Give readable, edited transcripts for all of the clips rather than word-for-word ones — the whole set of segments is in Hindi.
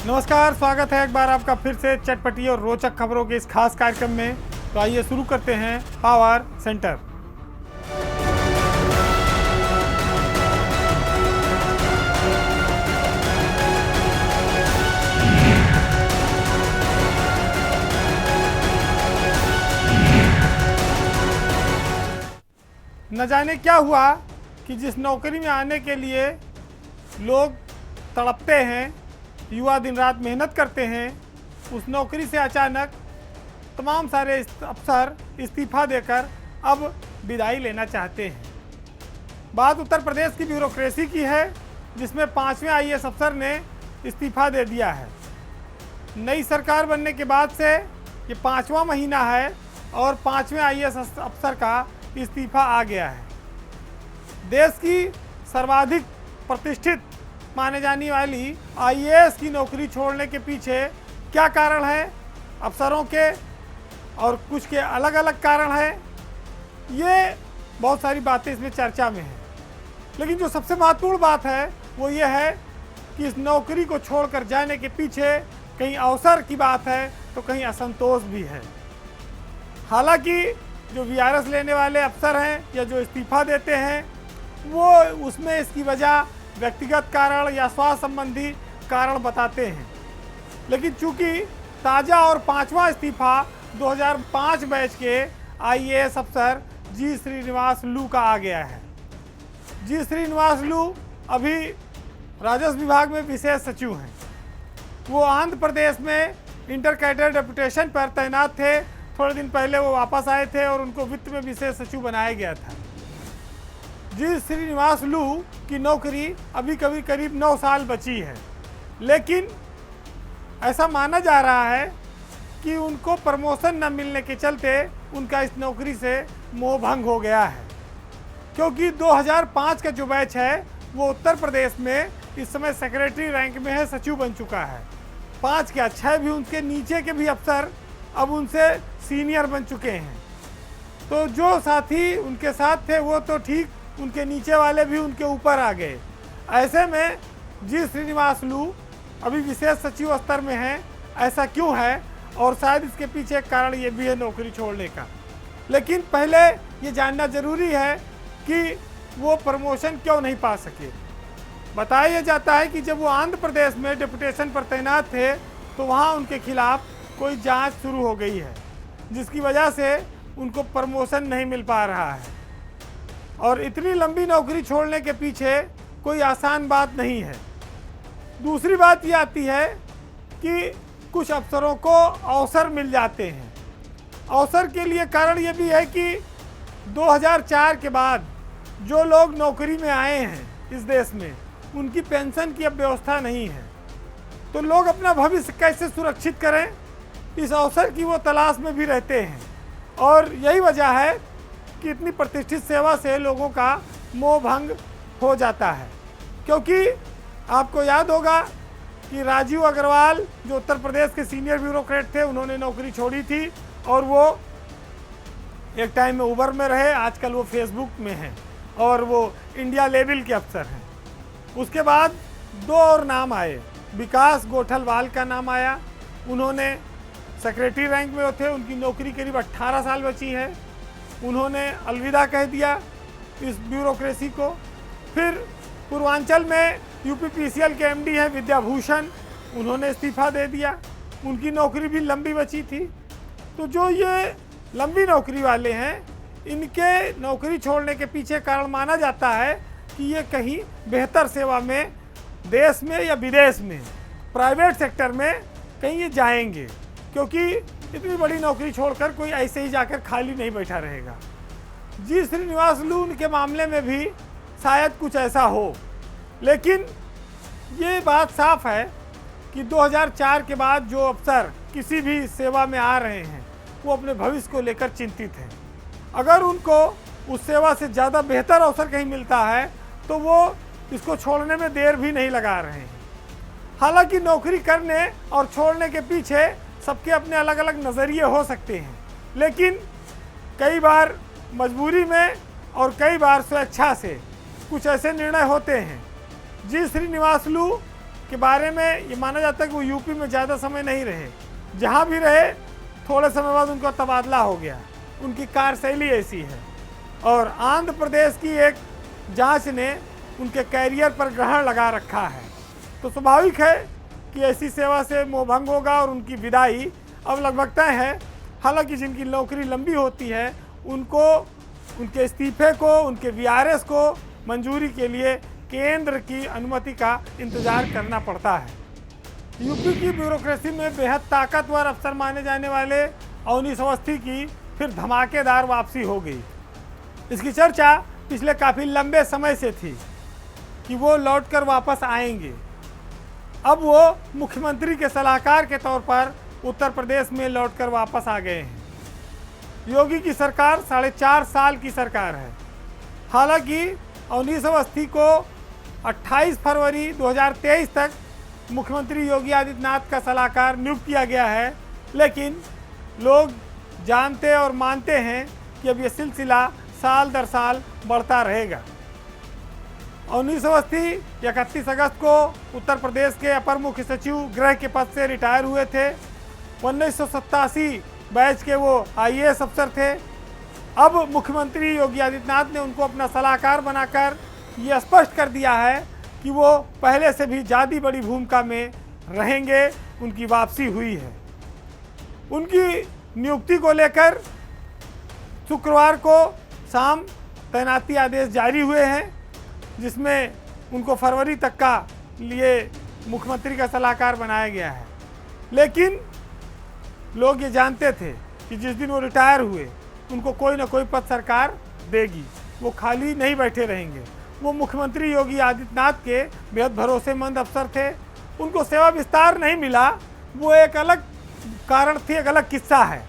नमस्कार, स्वागत है एक बार आपका फिर से चटपटी और रोचक खबरों के इस खास कार्यक्रम में। तो आइए शुरू करते हैं पावर सेंटर। न जाने क्या हुआ कि जिस नौकरी में आने के लिए लोग तड़पते हैं, युवा दिन रात मेहनत करते हैं, उस नौकरी से अचानक तमाम सारे अफसर इस्तीफा देकर अब विदाई लेना चाहते हैं। बात उत्तर प्रदेश की ब्यूरोक्रेसी की है, जिसमें 5वें आईएएस अफसर ने इस्तीफा दे दिया है। नई सरकार बनने के बाद से ये 5वां महीना है और 5वें आईएएस अफसर का इस्तीफा आ गया है। देश की सर्वाधिक प्रतिष्ठित माने जाने वाली आईएएस की नौकरी छोड़ने के पीछे क्या कारण है, अफसरों के और कुछ के अलग अलग कारण हैं। ये बहुत सारी बातें इसमें चर्चा में हैं, लेकिन जो सबसे महत्वपूर्ण बात है वो ये है कि इस नौकरी को छोड़कर जाने के पीछे कहीं अवसर की बात है तो कहीं असंतोष भी है। हालांकि जो वीआरएस लेने वाले अफसर हैं या जो इस्तीफा देते हैं वो उसमें इसकी वजह व्यक्तिगत कारण या स्वास्थ्य संबंधी कारण बताते हैं, लेकिन चूंकि ताज़ा और 5वां इस्तीफा 2005 बैच के आईएएस अफसर जी श्रीनिवास लू का आ गया है। जी श्रीनिवास लू अभी राजस्व विभाग में विशेष सचिव हैं। वो आंध्र प्रदेश में इंटर कैडर डेपुटेशन पर तैनात थे। थोड़े दिन पहले वो वापस आए थे और उनको वित्त में विशेष सचिव बनाया गया था। जी श्रीनिवास लू की नौकरी अभी करीब 9 साल बची है, लेकिन ऐसा माना जा रहा है कि उनको प्रमोशन न मिलने के चलते उनका इस नौकरी से मोह भंग हो गया है, क्योंकि 2005 का जो बैच है वो उत्तर प्रदेश में इस समय सेक्रेटरी रैंक में है, सचिव बन चुका है। 5 क्या 6 भी उनके नीचे के भी अफसर अब उनसे सीनियर बन चुके हैं। तो जो साथी उनके साथ थे वो तो ठीक, उनके नीचे वाले भी उनके ऊपर आ गए। ऐसे में जी श्रीनिवास लू अभी विशेष सचिव स्तर में हैं। ऐसा क्यों है, और शायद इसके पीछे एक कारण ये भी है नौकरी छोड़ने का। लेकिन पहले ये जानना जरूरी है कि वो प्रमोशन क्यों नहीं पा सके। बताया जाता है कि जब वो आंध्र प्रदेश में डिप्यूटेशन पर तैनात थे तो वहाँ उनके खिलाफ कोई जांच शुरू हो गई है, जिसकी वजह से उनको प्रमोशन नहीं मिल पा रहा है। और इतनी लंबी नौकरी छोड़ने के पीछे कोई आसान बात नहीं है। दूसरी बात ये आती है कि कुछ अफसरों को अवसर मिल जाते हैं। अवसर के लिए कारण ये भी है कि 2004 के बाद जो लोग नौकरी में आए हैं इस देश में, उनकी पेंशन की अब व्यवस्था नहीं है। तो लोग अपना भविष्य कैसे सुरक्षित करें, इस अवसर की वो तलाश में भी रहते हैं। और यही वजह है कि इतनी प्रतिष्ठित सेवा से लोगों का मोह भंग हो जाता है। क्योंकि आपको याद होगा कि राजीव अग्रवाल जो उत्तर प्रदेश के सीनियर ब्यूरोक्रेट थे, उन्होंने नौकरी छोड़ी थी और वो एक टाइम में उबर में रहे, आजकल वो फेसबुक में हैं और वो इंडिया लेवल के अफसर हैं। उसके बाद 2 और नाम आए। विकास गोठलवाल का नाम आया, उन्होंने सेक्रेटरी रैंक में थे, उनकी नौकरी करीब 18 साल बची है। उन्होंने अलविदा कह दिया इस ब्यूरोक्रेसी को। फिर पूर्वांचल में यूपीपीसीएल के एमडी हैं विद्याभूषण, उन्होंने इस्तीफा दे दिया, उनकी नौकरी भी लंबी बची थी। तो जो ये लंबी नौकरी वाले हैं, इनके नौकरी छोड़ने के पीछे कारण माना जाता है कि ये कहीं बेहतर सेवा में देश में या विदेश में प्राइवेट सेक्टर में कहीं ये जाएंगे, क्योंकि इतनी बड़ी नौकरी छोड़कर कोई ऐसे ही जाकर खाली नहीं बैठा रहेगा। जी श्रीनिवास लू के मामले में भी शायद कुछ ऐसा हो, लेकिन ये बात साफ है कि 2004 के बाद जो अफसर किसी भी सेवा में आ रहे हैं वो अपने भविष्य को लेकर चिंतित हैं। अगर उनको उस सेवा से ज़्यादा बेहतर अवसर कहीं मिलता है तो वो इसको छोड़ने में देर भी नहीं लगा रहे हैं। हालांकि नौकरी करने और छोड़ने के पीछे सबके अपने अलग अलग नज़रिए हो सकते हैं, लेकिन कई बार मजबूरी में और कई बार स्वेच्छा से कुछ ऐसे निर्णय होते हैं। जी श्रीनिवास लू के बारे में ये माना जाता है कि वो यूपी में ज़्यादा समय नहीं रहे, जहाँ भी रहे थोड़े समय बाद उनका तबादला हो गया। उनकी कार्यशैली ऐसी है। और आंध्र प्रदेश की एक जांच ने उनके कैरियर पर ग्रहण लगा रखा है। तो स्वाभाविक है कि ऐसी सेवा से मोहभंग होगा और उनकी विदाई अब लगभग तय है। हालांकि जिनकी नौकरी लंबी होती है उनको उनके इस्तीफे को, उनके वीआरएस को मंजूरी के लिए केंद्र की अनुमति का इंतजार करना पड़ता है। यूपी की ब्यूरोक्रेसी में बेहद ताकतवर अफसर माने जाने वाले अवनीश अवस्थी की फिर धमाकेदार वापसी हो गई। इसकी चर्चा पिछले काफ़ी लंबे समय से थी कि वो लौटकर वापस आएंगे। अब वो मुख्यमंत्री के सलाहकार के तौर पर उत्तर प्रदेश में लौटकर वापस आ गए हैं। योगी की सरकार 4.5 साल की सरकार है। हालांकि अवनीश अवस्थी को 28 फरवरी 2023 तक मुख्यमंत्री योगी आदित्यनाथ का सलाहकार नियुक्त किया गया है, लेकिन लोग जानते और मानते हैं कि अब ये सिलसिला साल दर साल बढ़ता रहेगा। अवनीश अवस्थी 31 अगस्त को उत्तर प्रदेश के अपर मुख्य सचिव गृह के पद से रिटायर हुए थे। 1987 बैच के वो आईएएस अफसर थे। अब मुख्यमंत्री योगी आदित्यनाथ ने उनको अपना सलाहकार बनाकर ये स्पष्ट कर दिया है कि वो पहले से भी ज़्यादा बड़ी भूमिका में रहेंगे। उनकी वापसी हुई है। उनकी नियुक्ति को लेकर शुक्रवार को शाम तैनाती आदेश जारी हुए हैं, जिसमें उनको फरवरी तक का लिए मुख्यमंत्री का सलाहकार बनाया गया है। लेकिन लोग ये जानते थे कि जिस दिन वो रिटायर हुए उनको कोई ना कोई पद सरकार देगी, वो खाली नहीं बैठे रहेंगे। वो मुख्यमंत्री योगी आदित्यनाथ के बेहद भरोसेमंद अफसर थे। उनको सेवा विस्तार नहीं मिला, वो एक अलग कारण थी, एक अलग किस्सा है।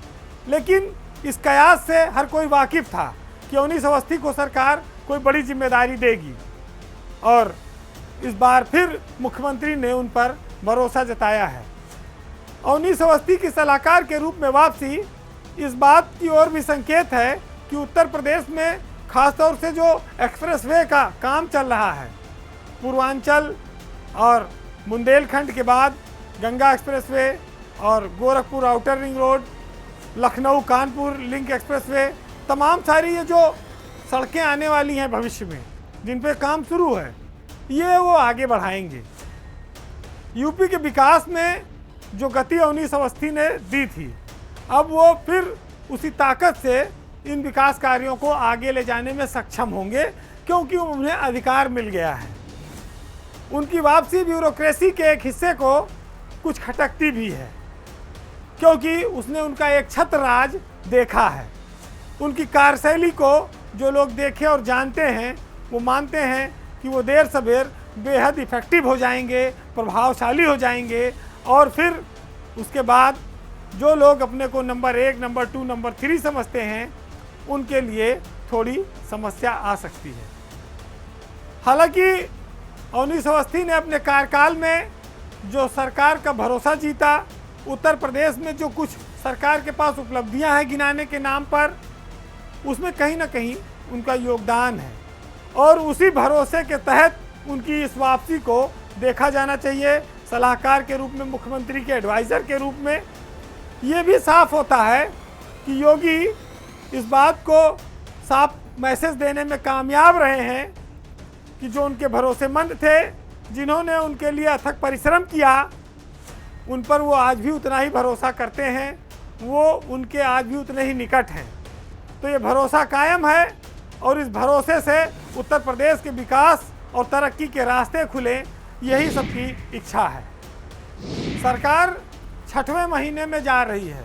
लेकिन इस कयास से हर कोई वाकिफ था कि अवनीश अवस्थी को सरकार कोई बड़ी जिम्मेदारी देगी, और इस बार फिर मुख्यमंत्री ने उन पर भरोसा जताया है। अवनीश अवस्थी की सलाहकार के रूप में वापसी इस बात की ओर भी संकेत है कि उत्तर प्रदेश में खासतौर से जो एक्सप्रेसवे का काम चल रहा है, पूर्वांचल और बुंदेलखंड के बाद गंगा एक्सप्रेसवे और Gorakhpur outer ring road, Lucknow Kanpur link expressway, तमाम सारी ये जो सड़कें आने वाली हैं भविष्य में, जिन पे काम शुरू है, ये वो आगे बढ़ाएंगे। यूपी के विकास में जो गति अवनीश अवस्थी ने दी थी, अब वो फिर उसी ताकत से इन विकास कार्यों को आगे ले जाने में सक्षम होंगे, क्योंकि उन्हें अधिकार मिल गया है। उनकी वापसी ब्यूरोक्रेसी के एक हिस्से को कुछ खटकती भी है, क्योंकि उसने उनका एक छत्र राज देखा है। उनकी कार्यशैली को जो लोग देखे और जानते हैं, वो मानते हैं कि वो देर सबेर बेहद इफ़ेक्टिव हो जाएंगे, प्रभावशाली हो जाएंगे, और फिर उसके बाद जो लोग अपने को नंबर 1, नंबर 2, नंबर 3 समझते हैं, उनके लिए थोड़ी समस्या आ सकती है। हालांकि अवनीश अवस्थी ने अपने कार्यकाल में जो सरकार का भरोसा जीता, उत्तर प्रदेश में जो कुछ सरकार के पास उपलब्धियां हैं गिनाने के नाम पर, उसमें कहीं ना कहीं उनका योगदान है, और उसी भरोसे के तहत उनकी इस वापसी को देखा जाना चाहिए। सलाहकार के रूप में, मुख्यमंत्री के एडवाइज़र के रूप में ये भी साफ होता है कि योगी इस बात को साफ मैसेज देने में कामयाब रहे हैं कि जो उनके भरोसेमंद थे, जिन्होंने उनके लिए अथक परिश्रम किया, उन पर वो आज भी उतना ही भरोसा करते हैं, वो उनके आज भी उतने ही निकट हैं। तो ये भरोसा कायम है, और इस भरोसे से उत्तर प्रदेश के विकास और तरक्की के रास्ते खुले, यही सबकी इच्छा है। सरकार 6वें महीने में जा रही है,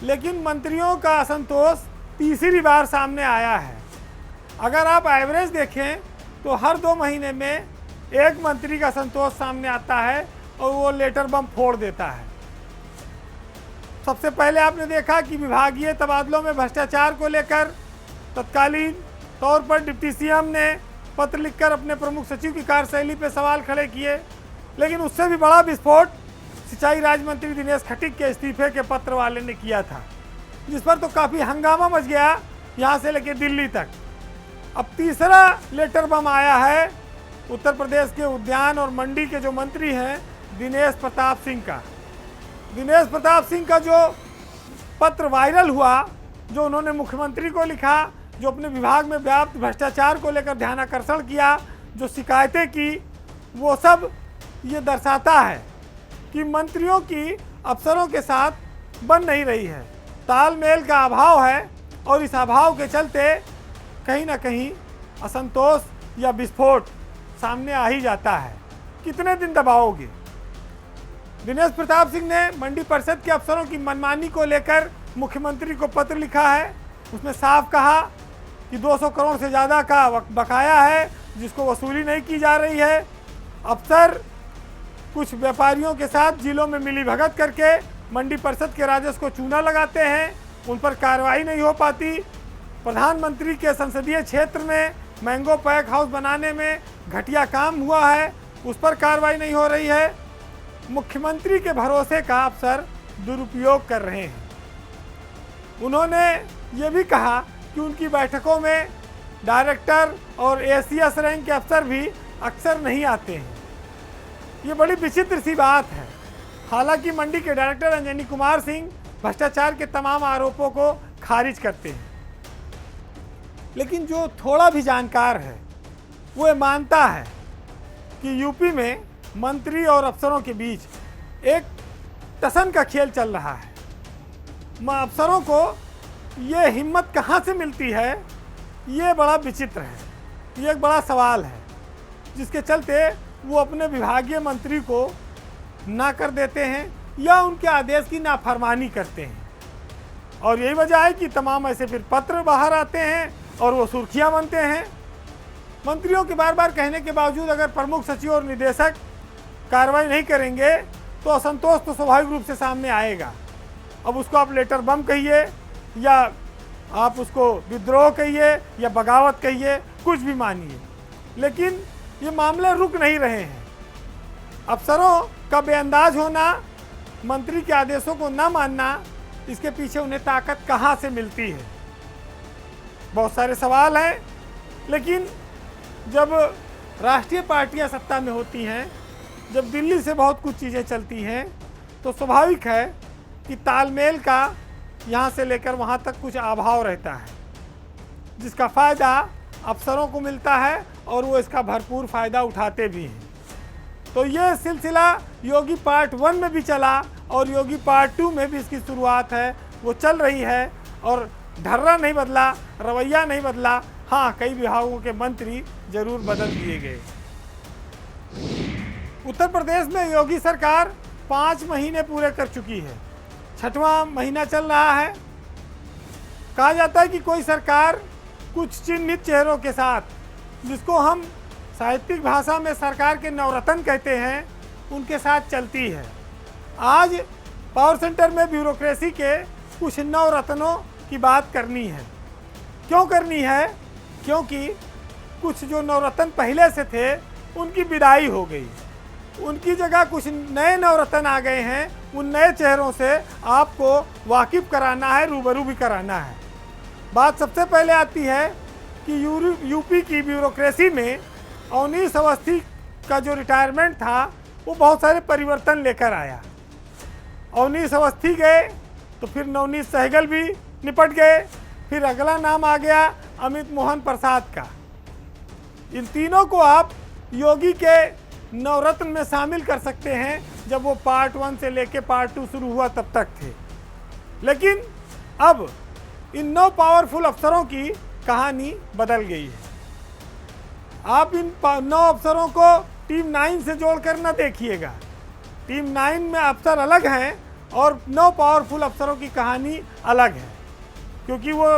लेकिन मंत्रियों का असंतोष तीसरी बार सामने आया है। अगर आप एवरेज देखें तो हर 2 महीने में एक मंत्री का असंतोष सामने आता है और वो लेटर बम फोड़ देता है। सबसे पहले आपने देखा कि विभागीय तबादलों में भ्रष्टाचार को लेकर तत्कालीन तौर पर डिप्टी सीएम ने पत्र लिखकर अपने प्रमुख सचिव की कार्यशैली पर सवाल खड़े किए, लेकिन उससे भी बड़ा विस्फोट सिंचाई राज्य मंत्री दिनेश खटीक के इस्तीफे के पत्र वाले ने किया था, जिस पर तो काफ़ी हंगामा मच गया यहाँ से लेकर दिल्ली तक। अब तीसरा लेटर बम आया है उत्तर प्रदेश के उद्यान और मंडी के जो मंत्री हैं दिनेश प्रताप सिंह का। दिनेश प्रताप सिंह का जो पत्र वायरल हुआ, जो उन्होंने मुख्यमंत्री को लिखा, जो अपने विभाग में व्याप्त भ्रष्टाचार को लेकर ध्यानाकर्षण किया, जो शिकायतें की, वो सब ये दर्शाता है कि मंत्रियों की अफसरों के साथ बन नहीं रही है, तालमेल का अभाव है और इस अभाव के चलते कहीं ना कहीं असंतोष या विस्फोट सामने आ ही जाता है। कितने दिन दबाओगे? दिनेश प्रताप सिंह ने मंडी परिषद के अफसरों की मनमानी को लेकर मुख्यमंत्री को पत्र लिखा है। उसमें साफ कहा कि 200 करोड़ से ज़्यादा का बकाया है जिसको वसूली नहीं की जा रही है। अफसर कुछ व्यापारियों के साथ जिलों में मिलीभगत करके मंडी परिषद के राजस्व को चूना लगाते हैं, उन पर कार्रवाई नहीं हो पाती। प्रधानमंत्री के संसदीय क्षेत्र में मैंगो पैक हाउस बनाने में घटिया काम हुआ है, उस पर कार्रवाई नहीं हो रही है। मुख्यमंत्री के भरोसे का अफसर दुरुपयोग कर रहे हैं। उन्होंने ये भी कहा कि उनकी बैठकों में डायरेक्टर और एसीएस रैंक के अफसर भी अक्सर नहीं आते हैं। ये बड़ी विचित्र सी बात है। हालांकि मंडी के डायरेक्टर अंजनी कुमार सिंह भ्रष्टाचार के तमाम आरोपों को खारिज करते हैं, लेकिन जो थोड़ा भी जानकार है वो मानता है कि यूपी में मंत्री और अफसरों के बीच एक टसन का खेल चल रहा है। अफसरों को ये हिम्मत कहाँ से मिलती है, ये बड़ा विचित्र है। ये एक बड़ा सवाल है जिसके चलते वो अपने विभागीय मंत्री को ना कर देते हैं या उनके आदेश की नाफरमानी करते हैं। और यही वजह है कि तमाम ऐसे फिर पत्र बाहर आते हैं और वो सुर्खियां बनते हैं। मंत्रियों के बार बार कहने के बावजूद अगर प्रमुख सचिव और निदेशक कार्रवाई नहीं करेंगे तो असंतोष तो स्वाभाविक रूप से सामने आएगा। अब उसको आप लेटर बम कहिए या आप उसको विद्रोह कहिए या बगावत कहिए, कुछ भी मानिए, लेकिन ये मामले रुक नहीं रहे हैं। अफसरों का बेअंदाज होना, मंत्री के आदेशों को न मानना, इसके पीछे उन्हें ताकत कहाँ से मिलती है? बहुत सारे सवाल हैं, लेकिन जब राष्ट्रीय पार्टियां सत्ता में होती हैं, जब दिल्ली से बहुत कुछ चीज़ें चलती हैं, तो स्वाभाविक है कि तालमेल का यहाँ से लेकर वहाँ तक कुछ अभाव रहता है, जिसका फ़ायदा अफसरों को मिलता है और वो इसका भरपूर फ़ायदा उठाते भी हैं। तो ये सिलसिला योगी पार्ट 1 में भी चला और योगी पार्ट 2 में भी इसकी शुरुआत है, वो चल रही है और ढर्रा नहीं बदला, रवैया नहीं बदला। हाँ, कई विभागों के मंत्री जरूर बदल दिए गए। उत्तर प्रदेश में योगी सरकार 5 महीने पूरे कर चुकी है, 6वां महीना चल रहा है। कहा जाता है कि कोई सरकार कुछ चिन्हित चेहरों के साथ, जिसको हम साहित्यिक भाषा में सरकार के नवरत्न कहते हैं, उनके साथ चलती है। आज पावर सेंटर में ब्यूरोक्रेसी के कुछ नवरत्नों की बात करनी है। क्यों करनी है? क्योंकि कुछ जो नवरत्न पहले से थे उनकी विदाई हो गई, उनकी जगह कुछ नए नवरत्न आ गए हैं। उन नए चेहरों से आपको वाकिफ कराना है, रूबरू भी कराना है। बात सबसे पहले आती है कि यूपी की ब्यूरोक्रेसी में अवनीश अवस्थी का जो रिटायरमेंट था वो बहुत सारे परिवर्तन लेकर आया। अवनीश अवस्थी गए तो फिर नवनीत सहगल भी निपट गए, फिर अगला नाम आ गया अमित मोहन प्रसाद का। इन तीनों को आप योगी के नवरत्न में शामिल कर सकते हैं, जब वो पार्ट 1 से लेके पार्ट 2 शुरू हुआ तब तक थे। लेकिन अब इन 9 पावरफुल अफसरों की कहानी बदल गई है। आप इन 9 अफसरों को टीम 9 से जोड़कर न देखिएगा। टीम 9 में अफसर अलग हैं और 9 पावरफुल अफसरों की कहानी अलग है, क्योंकि वो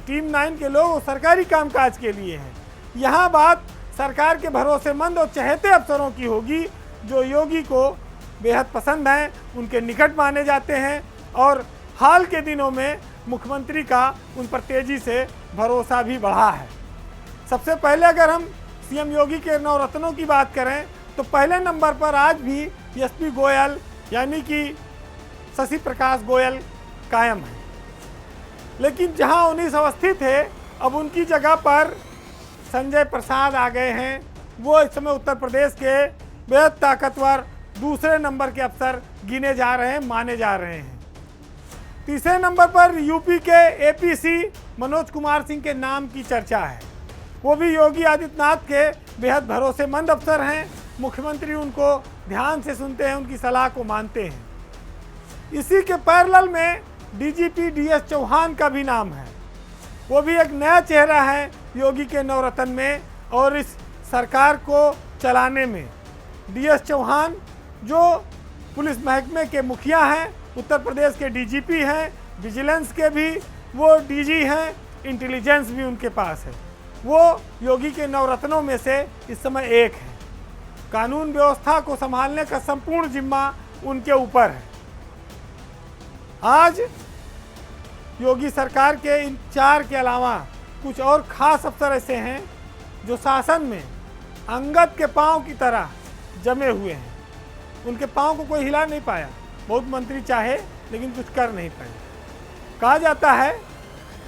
टीम 9 के लोग सरकारी कामकाज के लिए हैं। यहाँ बात सरकार के भरोसेमंद और चहेते अफसरों की होगी, जो योगी को बेहद पसंद हैं, उनके निकट माने जाते हैं और हाल के दिनों में मुख्यमंत्री का उन पर तेज़ी से भरोसा भी बढ़ा है। सबसे पहले अगर हम सीएम योगी के नवरत्नों की बात करें तो पहले नंबर पर आज भी एसपी गोयल यानी कि शशि प्रकाश गोयल कायम है। लेकिन जहां 19 अवस्थी थे, अब उनकी जगह पर संजय प्रसाद आ गए हैं, वो इस समय उत्तर प्रदेश के बेहद ताकतवर दूसरे नंबर के अफसर गिने जा रहे हैं, माने जा रहे हैं। तीसरे नंबर पर यूपी के एपीसी मनोज कुमार सिंह के नाम की चर्चा है। वो भी योगी आदित्यनाथ के बेहद भरोसेमंद अफसर हैं। मुख्यमंत्री उनको ध्यान से सुनते हैं, उनकी सलाह को मानते हैं। इसी के पैरेलल में डीजीपी डीएस चौहान का भी नाम है। वो भी एक नया चेहरा है योगी के नवरत्न में और इस सरकार को चलाने में। डीएस चौहान जो पुलिस महकमे के मुखिया हैं, उत्तर प्रदेश के डीजीपी हैं, विजिलेंस के भी वो डीजी हैं, इंटेलिजेंस भी उनके पास है। वो योगी के नवरत्नों में से इस समय एक है। कानून व्यवस्था को संभालने का संपूर्ण जिम्मा उनके ऊपर है। आज योगी सरकार के इन 4 के अलावा कुछ और खास अफसर ऐसे हैं जो शासन में अंगद के पांव की तरह जमे हुए हैं। उनके पांव को कोई हिला नहीं पाया। बहुत मंत्री चाहे लेकिन कुछ कर नहीं पाए। कहा जाता है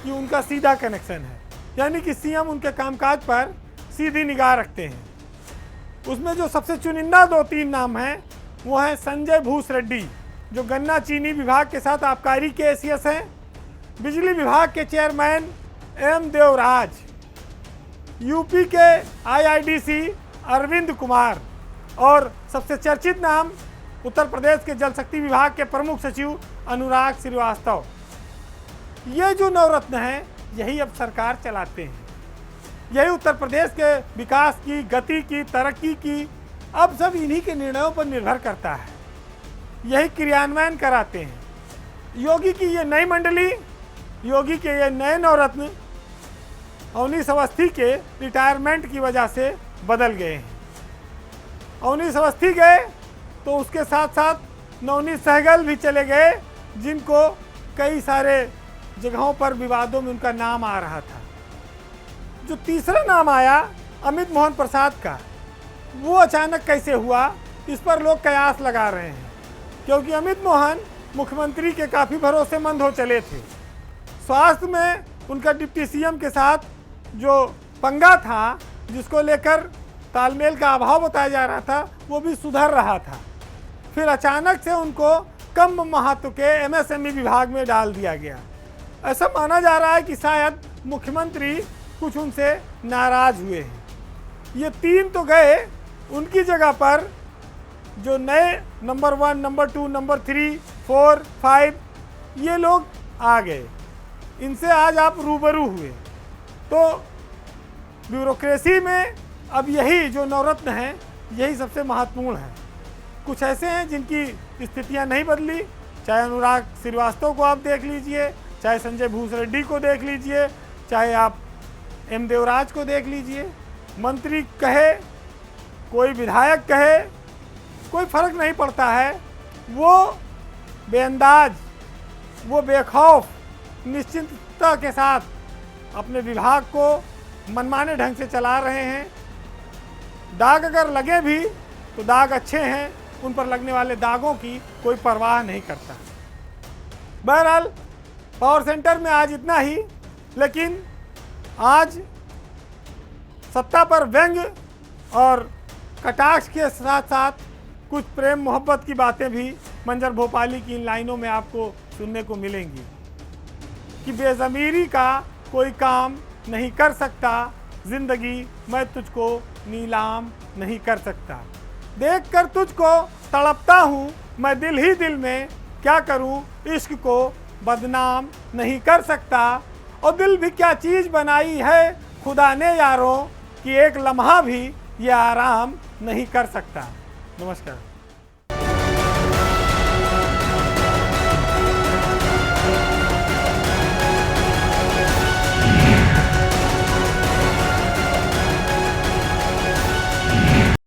कि उनका सीधा कनेक्शन है, यानी कि सीएम उनके कामकाज पर सीधी निगाह रखते हैं। उसमें जो सबसे चुनिंदा 2-3 नाम हैं वो हैं संजय भूसरेड्डी, जो गन्ना चीनी विभाग के साथ आबकारी के एसीएस हैं, बिजली विभाग के चेयरमैन एम देवराज, यूपी के आईआईडीसी अरविंद कुमार और सबसे चर्चित नाम उत्तर प्रदेश के जल शक्ति विभाग के प्रमुख सचिव अनुराग श्रीवास्तव। ये जो नवरत्न हैं यही अब सरकार चलाते हैं। यही उत्तर प्रदेश के विकास की, गति की, तरक्की की अब सब इन्हीं के निर्णयों पर निर्भर करता है। यही क्रियान्वयन कराते हैं। योगी की ये नई मंडली, योगी के ये नए नवरत्न अवनीश अवस्थी के रिटायरमेंट की वजह से बदल गए हैं। अवनीश अवस्थी गए तो उसके साथ साथ नवनीत सहगल भी चले गए, जिनको कई सारे जगहों पर विवादों में उनका नाम आ रहा था। जो तीसरा नाम आया अमित मोहन प्रसाद का, वो अचानक कैसे हुआ, इस पर लोग कयास लगा रहे हैं। क्योंकि अमित मोहन मुख्यमंत्री के काफ़ी भरोसेमंद हो चले थे। स्वास्थ्य में उनका डिप्टी सीएम के साथ जो पंगा था, जिसको लेकर तालमेल का अभाव बताया जा रहा था, वो भी सुधर रहा था। फिर अचानक से उनको कम महत्व के एमएसएमई विभाग में डाल दिया गया। ऐसा माना जा रहा है कि शायद मुख्यमंत्री कुछ उनसे नाराज हुए हैं। ये 3 तो गए, उनकी जगह पर जो नए नंबर 1, नंबर 2, नंबर 3, 4, 5 ये लोग आ गए। इनसे आज आप रूबरू हुए। तो ब्यूरोक्रेसी में अब यही जो नवरत्न हैं यही सबसे महत्वपूर्ण है। कुछ ऐसे हैं जिनकी स्थितियां नहीं बदली, चाहे अनुराग श्रीवास्तव को आप देख लीजिए, चाहे संजय भूसरेड्डी को देख लीजिए, चाहे आप एम देवराज को देख लीजिए। मंत्री कहे, कोई विधायक कहे, कोई फर्क नहीं पड़ता है। वो बेअंदाज, वो बेखौफ निश्चिंतता के साथ अपने विभाग को मनमाने ढंग से चला रहे हैं। दाग अगर लगे भी तो दाग अच्छे हैं, उन पर लगने वाले दागों की कोई परवाह नहीं करता। बहरहाल पावर सेंटर में आज इतना ही, लेकिन आज सत्ता पर व्यंग्य और कटाक्ष के साथ साथ कुछ प्रेम मोहब्बत की बातें भी मंजर भोपाली की इन लाइनों में आपको सुनने को मिलेंगी कि बेज़मीरी का कोई काम नहीं कर सकता, जिंदगी मैं तुझको नीलाम नहीं कर सकता। देखकर तुझको तड़पता हूँ मैं दिल ही दिल में, क्या करूँ इश्क को बदनाम नहीं कर सकता। और दिल भी क्या चीज़ बनाई है खुदा ने यारों, कि एक लम्हा भी ये आराम नहीं कर सकता। नमस्कार।